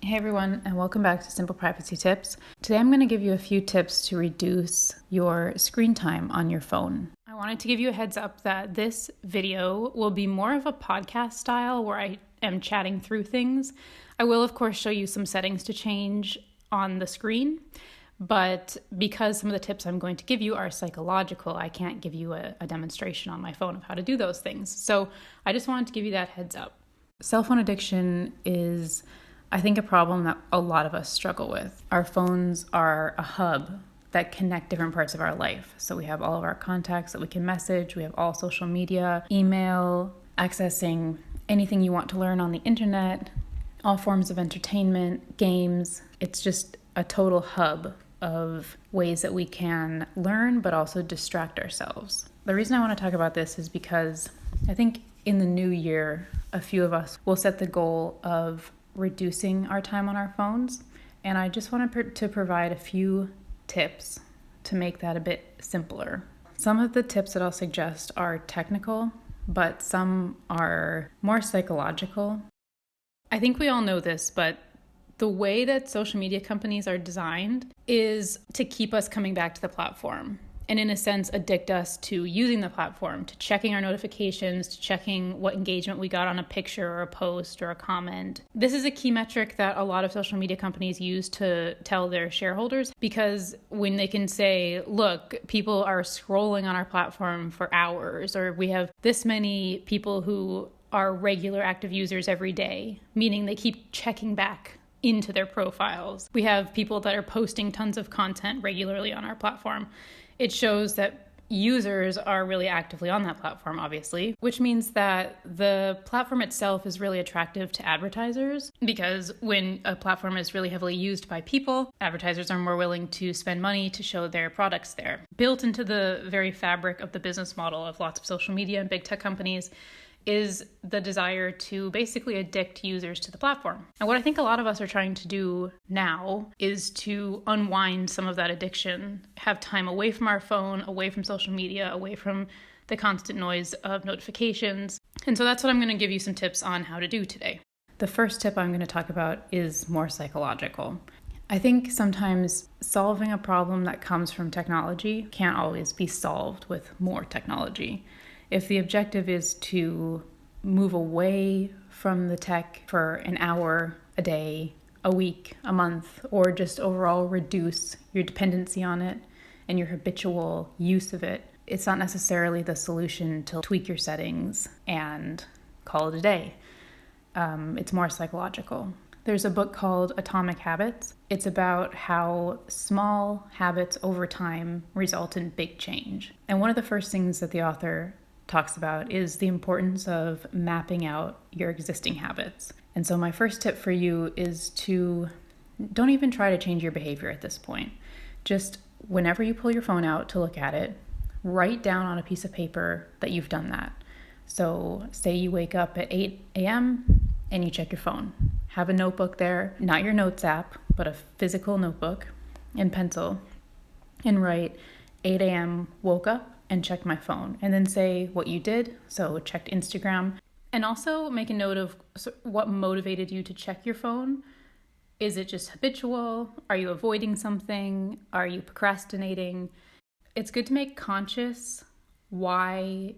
Hey everyone, and welcome back to Simple Privacy Tips. Today I'm going to give you a few tips to reduce your screen time on your phone. I wanted to give you a heads up that this video will be more of a podcast style where I am chatting through things. I will, of course, show you some settings to change on the screen, but because some of the tips I'm going to give you are psychological, I can't give you a demonstration on my phone of how to do those things. So I just wanted to give you that heads up. Cell phone addiction is, I think, a problem that a lot of us struggle with. Our phones are a hub that connect different parts of our life. So we have all of our contacts that we can message. We have all social media, email, accessing anything you want to learn on the internet, all forms of entertainment, games. It's just a total hub of ways that we can learn, but also distract ourselves. The reason I want to talk about this is because I think in the new year, a few of us will set the goal of reducing our time on our phones. And I just wanted to provide a few tips to make that a bit simpler. Some of the tips that I'll suggest are technical, but some are more psychological. I think we all know this, but the way that social media companies are designed is to keep us coming back to the platform and, in a sense, addict us to using the platform, to checking our notifications, to checking what engagement we got on a picture or a post or a comment. This is a key metric that a lot of social media companies use to tell their shareholders, because when they can say, look, people are scrolling on our platform for hours, or we have this many people who are regular active users every day, meaning they keep checking back into their profiles. We have people that are posting tons of content regularly on our platform. It shows that users are really actively on that platform, obviously, which means that the platform itself is really attractive to advertisers, because when a platform is really heavily used by people, advertisers are more willing to spend money to show their products there. Built into the very fabric of the business model of lots of social media and big tech companies is the desire to basically addict users to the platform. And what I think a lot of us are trying to do now is to unwind some of that addiction, have time away from our phone, away from social media, away from the constant noise of notifications. And so that's what I'm going to give you some tips on how to do today. The first tip I'm going to talk about is more psychological. I think sometimes solving a problem that comes from technology can't always be solved with more technology. If the objective is to move away from the tech for an hour a day, a week, a month, or just overall reduce your dependency on it and your habitual use of it, it's not necessarily the solution to tweak your settings and call it a day. It's more psychological. There's a book called Atomic Habits. It's about how small habits over time result in big change. And one of the first things that the author talks about is the importance of mapping out your existing habits. And so my first tip for you is to don't even try to change your behavior at this point. Just whenever you pull your phone out to look at it, write down on a piece of paper that you've done that. So say you wake up at 8 a.m. and you check your phone. Have a notebook there, not your notes app, but a physical notebook and pencil, and write 8 a.m. woke up and checked my phone, and then say what you did. So checked Instagram, and also make a note of what motivated you to check your phone. Is it just habitual? Are you avoiding something? Are you procrastinating? It's good to make conscious why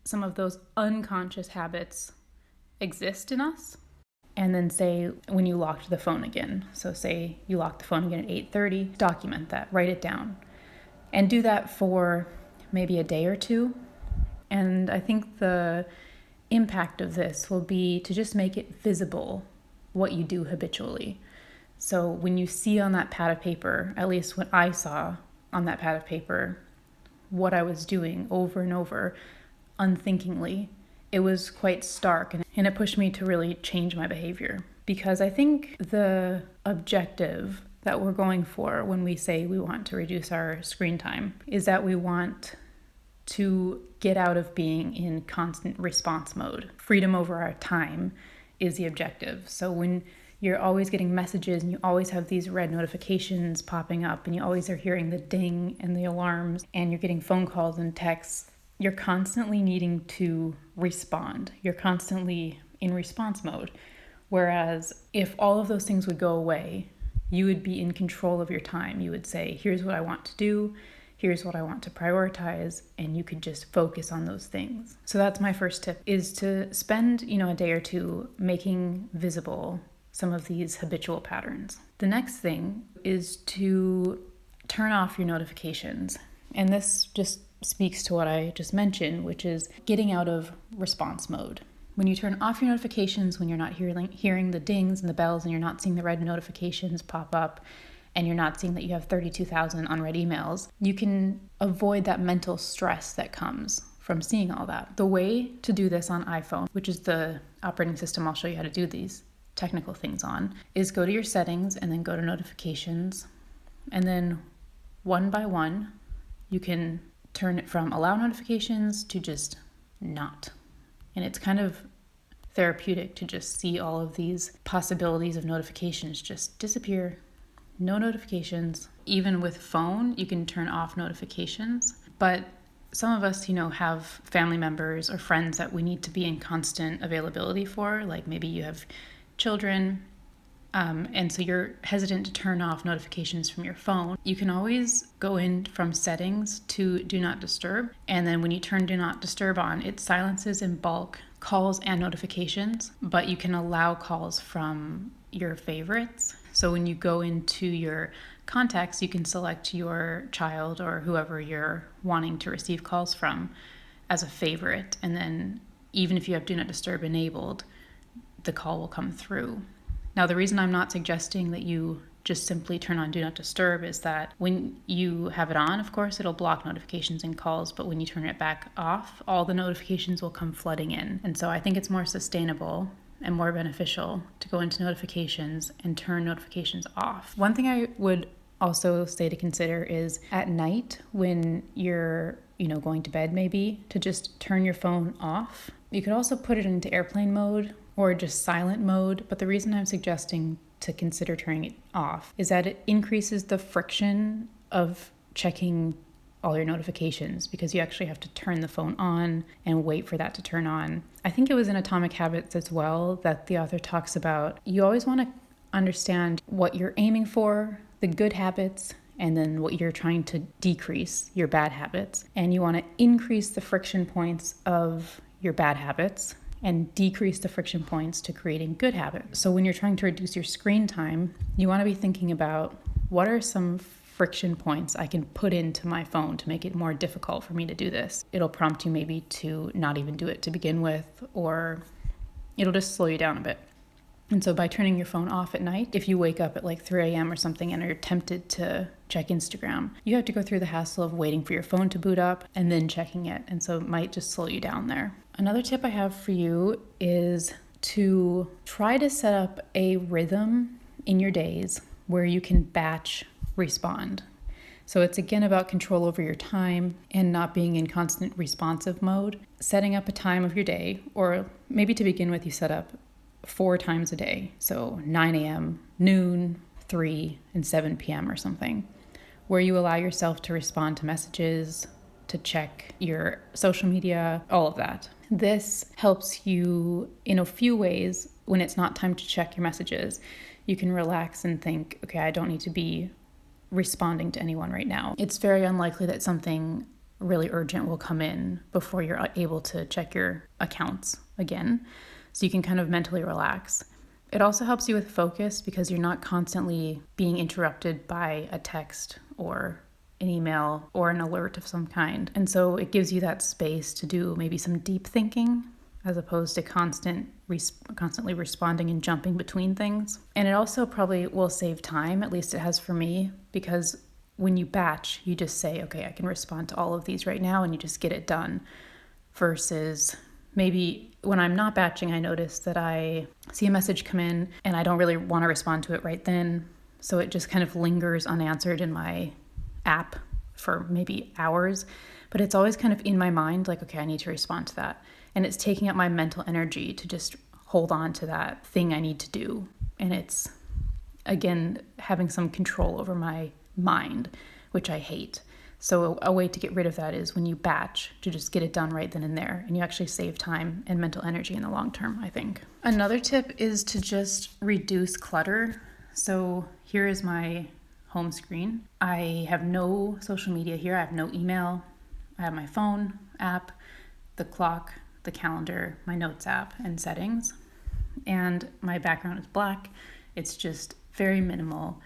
some of those unconscious habits exist in us. And then say when you locked the phone again. So say you locked the phone again at 8:30, document that, write it down. And do that for maybe a day or two. And I think the impact of this will be to just make it visible what you do habitually. So when you see on that pad of paper, at least what I saw on that pad of paper, what I was doing over and over unthinkingly, it was quite stark, and it pushed me to really change my behavior. Because I think the objective that we're going for when we say we want to reduce our screen time is that we want to get out of being in constant response mode. Freedom over our time is the objective. So when you're always getting messages and you always have these red notifications popping up and you always are hearing the ding and the alarms and you're getting phone calls and texts, you're constantly needing to respond. You're constantly in response mode. Whereas if all of those things would go away, you would be in control of your time. You would say, here's what I want to do, here's what I want to prioritize, and you could just focus on those things. So that's my first tip, is to spend, a day or two making visible some of these habitual patterns. The next thing is to turn off your notifications. And this just speaks to what I just mentioned, which is getting out of response mode. When you turn off your notifications, when you're not hearing the dings and the bells, and you're not seeing the red notifications pop up, and you're not seeing that you have 32,000 unread emails, you can avoid that mental stress that comes from seeing all that. The way to do this on iPhone, which is the operating system I'll show you how to do these technical things on, is go to your settings and then go to notifications. And then one by one, you can turn it from allow notifications to just not. And it's kind of therapeutic to just see all of these possibilities of notifications just disappear. No notifications. Even with phone, you can turn off notifications. But some of us, have family members or friends that we need to be in constant availability for. Like maybe you have children, and so you're hesitant to turn off notifications from your phone. You can always go in from settings to do not disturb. And then when you turn do not disturb on, it silences in bulk calls and notifications, but you can allow calls from your favorites. So when you go into your contacts, you can select your child or whoever you're wanting to receive calls from as a favorite. And then even if you have do not disturb enabled, the call will come through. Now, the reason I'm not suggesting that you just simply turn on Do Not Disturb is that when you have it on, of course, it'll block notifications and calls, but when you turn it back off, all the notifications will come flooding in. And so I think it's more sustainable and more beneficial to go into notifications and turn notifications off. One thing I would also say to consider is at night when you're, going to bed maybe, to just turn your phone off. You could also put it into airplane mode or just silent mode, but the reason I'm suggesting to consider turning it off is that it increases the friction of checking all your notifications because you actually have to turn the phone on and wait for that to turn on. I think it was in Atomic Habits as well that the author talks about you always want to understand what you're aiming for, the good habits, and then what you're trying to decrease, your bad habits. And you want to increase the friction points of your bad habits and decrease the friction points to creating good habits. So when you're trying to reduce your screen time, you want to be thinking about what are some friction points I can put into my phone to make it more difficult for me to do this. It'll prompt you maybe to not even do it to begin with, or it'll just slow you down a bit. And so by turning your phone off at night, if you wake up at like 3 a.m. or something and are tempted to check Instagram, you have to go through the hassle of waiting for your phone to boot up and then checking it. And so it might just slow you down there. Another tip I have for you is to try to set up a rhythm in your days where you can batch respond. So it's again about control over your time and not being in constant responsive mode. Setting up a time of your day, or maybe to begin with, you set up 4 times a day. So 9 a.m., noon, 3, and 7 p.m. or something, where you allow yourself to respond to messages, to check your social media, all of that. This helps you in a few ways. When it's not time to check your messages, you can relax and think, okay, I don't need to be responding to anyone right now. It's very unlikely that something really urgent will come in before you're able to check your accounts again. So you can kind of mentally relax. It also helps you with focus because you're not constantly being interrupted by a text or an email or an alert of some kind. And so it gives you that space to do maybe some deep thinking as opposed to constantly responding and jumping between things. And it also probably will save time, at least it has for me, because when you batch, you just say, okay, I can respond to all of these right now, and you just get it done. Versus maybe when I'm not batching, I notice that I see a message come in and I don't really want to respond to it right then. So it just kind of lingers unanswered in my app for maybe hours, but it's always kind of in my mind, like, okay, I need to respond to that. And it's taking up my mental energy to just hold on to that thing I need to do. And it's, again, having some control over my mind, which I hate. So a way to get rid of that is when you batch, to just get it done right then and there, and you actually save time and mental energy in the long term, I think. Another tip is to just reduce clutter. So here is my home screen. I have no social media here. I have no email. I have my phone app, the clock, the calendar, my notes app, and settings. And my background is black. It's just very minimal.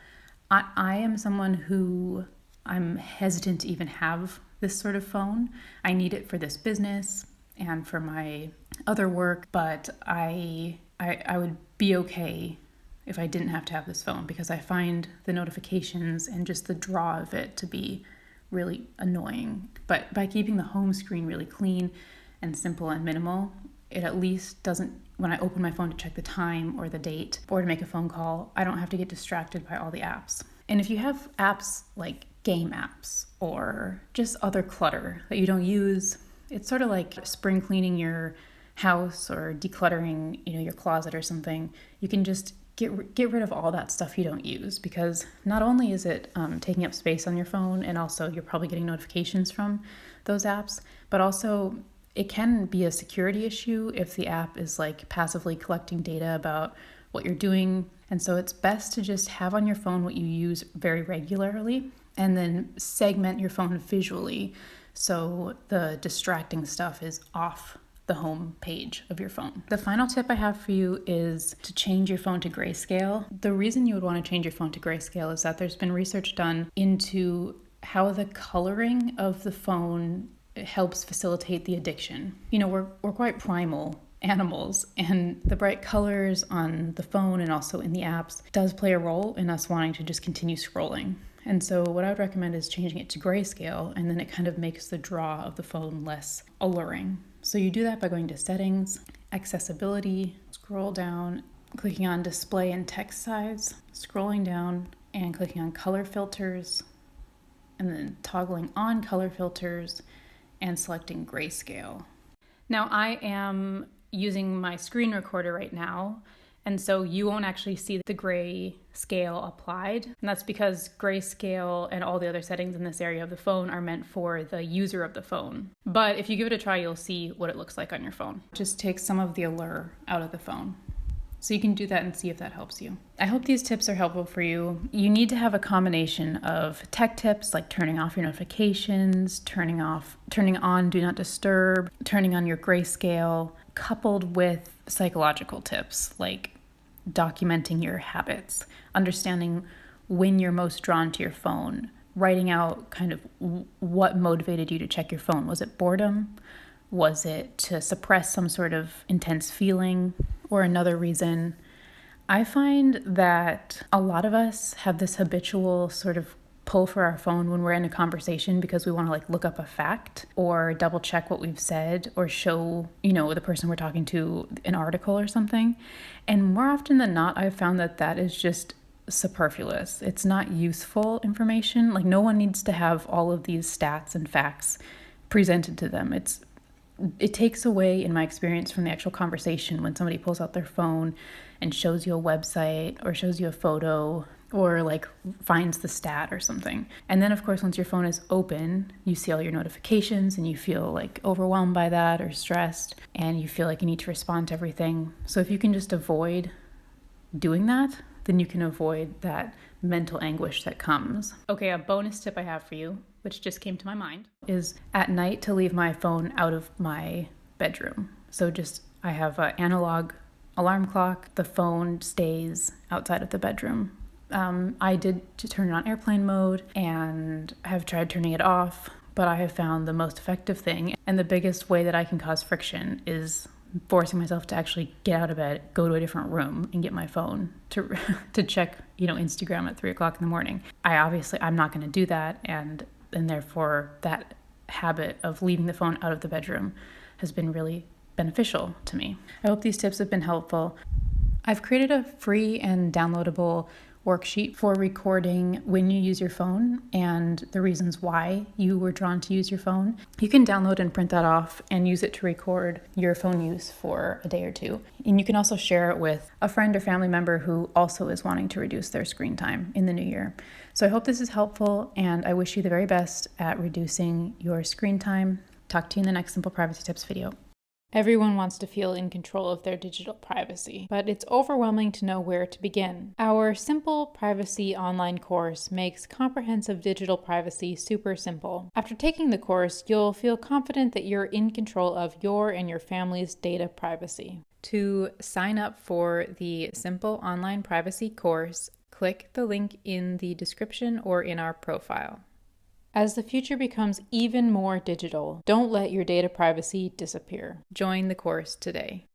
I am someone who I'm hesitant to even have this sort of phone. I need it for this business and for my other work, but I would be okay if I didn't have to have this phone, because I find the notifications and just the draw of it to be really annoying. But by keeping the home screen really clean and simple and minimal, it at least doesn't, when I open my phone to check the time or the date or to make a phone call, I don't have to get distracted by all the apps. And if you have apps like game apps or just other clutter that you don't use, it's sort of like spring cleaning your house or decluttering, your closet or something. You can just get rid of all that stuff you don't use, because not only is it taking up space on your phone, and also you're probably getting notifications from those apps, but also it can be a security issue if the app is like passively collecting data about what you're doing. And so it's best to just have on your phone what you use very regularly, and then segment your phone visually so the distracting stuff is off the home page of your phone. The final tip I have for you is to change your phone to grayscale. The reason you would want to change your phone to grayscale is that there's been research done into how the coloring of the phone helps facilitate the addiction. We're quite primal animals, and the bright colors on the phone and also in the apps does play a role in us wanting to just continue scrolling. And so what I would recommend is changing it to grayscale, and then it kind of makes the draw of the phone less alluring. So you do that by going to settings, accessibility, scroll down, clicking on display and text size, scrolling down and clicking on color filters, and then toggling on color filters and selecting grayscale. Now I am using my screen recorder right now, and so you won't actually see the gray scale applied. And that's because grayscale and all the other settings in this area of the phone are meant for the user of the phone. But if you give it a try, you'll see what it looks like on your phone. Just take some of the allure out of the phone. So you can do that and see if that helps you. I hope these tips are helpful for you. You need to have a combination of tech tips like turning off your notifications, turning on Do Not Disturb, turning on your grayscale, coupled with psychological tips like documenting your habits, understanding when you're most drawn to your phone, writing out kind of what motivated you to check your phone. Was it boredom? Was it to suppress some sort of intense feeling or another reason? I find that a lot of us have this habitual sort of pull for our phone when we're in a conversation because we want to look up a fact or double check what we've said or show, the person we're talking to an article or something. And more often than not, I've found that is just superfluous. It's not useful information. No one needs to have all of these stats and facts presented to them. It takes away, in my experience, from the actual conversation when somebody pulls out their phone and shows you a website or shows you a photo or finds the stat or something. And then of course, once your phone is open, you see all your notifications and you feel overwhelmed by that or stressed, and you feel like you need to respond to everything. So if you can just avoid doing that, then you can avoid that mental anguish that comes. Okay, a bonus tip I have for you, which just came to my mind, is at night to leave my phone out of my bedroom. So I have an analog alarm clock. The phone stays outside of the bedroom. I did to turn it on airplane mode and have tried turning it off, but I have found the most effective thing and the biggest way that I can cause friction is forcing myself to actually get out of bed, go to a different room and get my phone to check, Instagram at 3:00 in the morning. I'm not going to do that. And therefore that habit of leaving the phone out of the bedroom has been really beneficial to me. I hope these tips have been helpful. I've created a free and downloadable worksheet for recording when you use your phone and the reasons why you were drawn to use your phone. You can download and print that off and use it to record your phone use for a day or two. And you can also share it with a friend or family member who also is wanting to reduce their screen time in the new year. So I hope this is helpful, and I wish you the very best at reducing your screen time. Talk to you in the next Simple Privacy Tips video. Everyone wants to feel in control of their digital privacy, but it's overwhelming to know where to begin. Our Simple Privacy online course makes comprehensive digital privacy super simple. After taking the course, you'll feel confident that you're in control of your and your family's data privacy. To sign up for the Simple Online Privacy course, click the link in the description or in our profile. As the future becomes even more digital, don't let your data privacy disappear. Join the course today.